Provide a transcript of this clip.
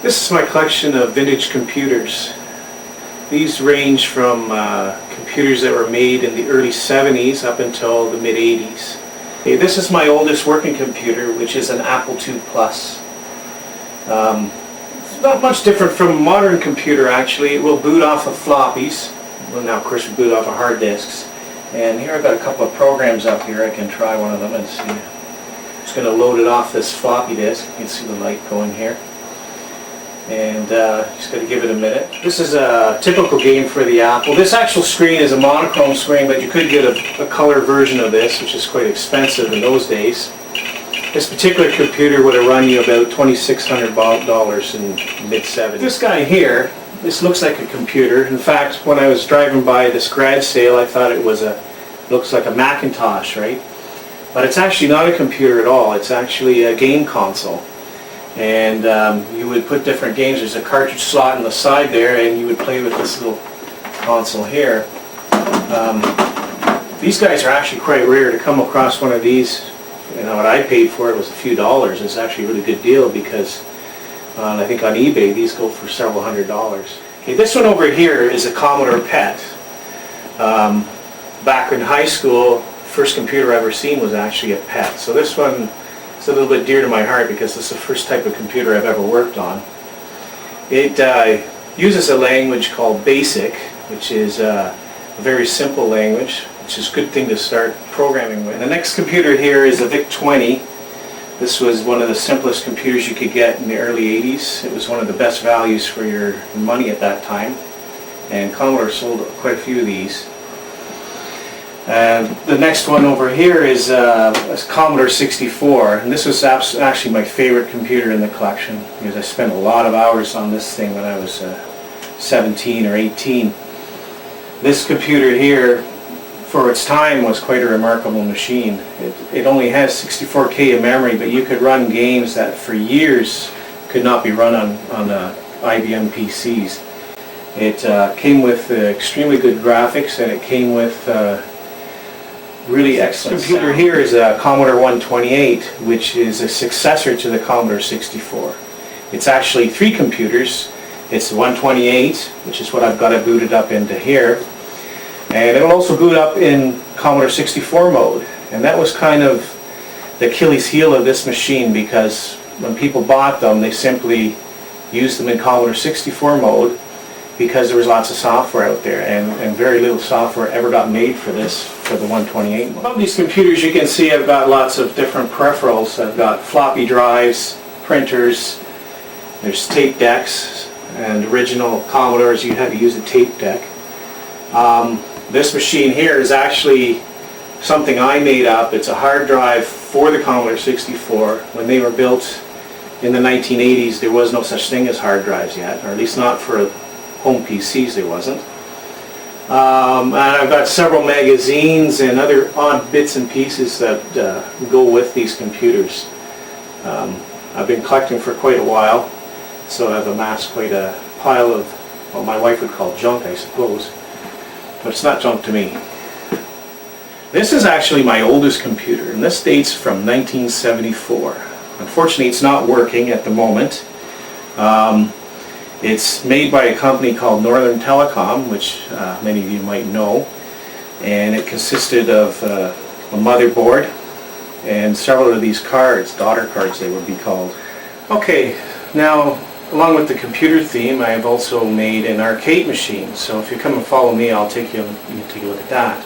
This is my collection of vintage computers. These range from computers that were made in the early 70s up until the mid 80s. Okay, this is my oldest working computer, which is an Apple II Plus. It's not much different from a modern computer actually. It will boot off of floppies. Well, now of course we boot off of hard disks. And here I've got a couple of programs up here. I can try one of them and see. I'm just going to load it off this floppy disk. You can see the light going here. And just got to give it a minute. This is a typical game for the Apple. This actual screen is a monochrome screen, but you could get a color version of this, which is quite expensive in those days. This particular computer would have run you about $2,600 in mid-70s. This guy here, this looks like a computer. In fact, when I was driving by this garage sale, I thought it was looks like a Macintosh, right? But it's actually not a computer at all. It's actually a game console. And you would put different games. There's a cartridge slot on the side there, and you would play with this little console here. These guys are actually quite rare. To come across one of these, you know, what I paid for it was a few dollars. It's actually a really good deal because I think on eBay these go for several $100s. Okay, this one over here is a Commodore PET. Back in high school, first computer I ever seen was actually a PET. So this one is a little bit dear to my heart because this is the first type of computer I've ever worked on. It uses a language called BASIC, which is a very simple language, which is a good thing to start programming with. And the next computer here is a VIC20. This was one of the simplest computers you could get in the early 80s. It was one of the best values for your money at that time. And Commodore sold quite a few of these. The next one over here is a Commodore 64, and this was actually my favorite computer in the collection because I spent a lot of hours on this thing when I was 17 or 18. This computer here, for its time, was quite a remarkable machine. It only has 64K of memory, but you could run games that for years could not be run on IBM PCs. It came with extremely good graphics, and it came with really excellent computer sound. Here is a Commodore 128, which is a successor to the Commodore 64. It's actually three computers. It's 128, which is what I've got it booted up into here. And it'll also boot up in Commodore 64 mode. And that was kind of the Achilles heel of this machine because when people bought them, they simply used them in Commodore 64 mode because there was lots of software out there, and very little software ever got made for the 128 mode. On these computers you can see I've got lots of different peripherals. I've got floppy drives, printers, there's tape decks, and original Commodores you had to use a tape deck. This machine here is actually something I made up. It's a hard drive for the Commodore 64. When they were built in the 1980s there was no such thing as hard drives yet, or at least not for home PCs there wasn't. And I've got several magazines and other odd bits and pieces that go with these computers. I've been collecting for quite a while, so I've amassed quite a pile of what my wife would call junk, I suppose. But it's not junk to me. This is actually my oldest computer, and this dates from 1974. Unfortunately, it's not working at the moment. It's made by a company called Telecom, which many of you might know, and it consisted of a motherboard and several of these cards, daughter cards they would be called. Okay, now along with the computer theme, I have also made an arcade machine, so if you come and follow me, you can take a look at that.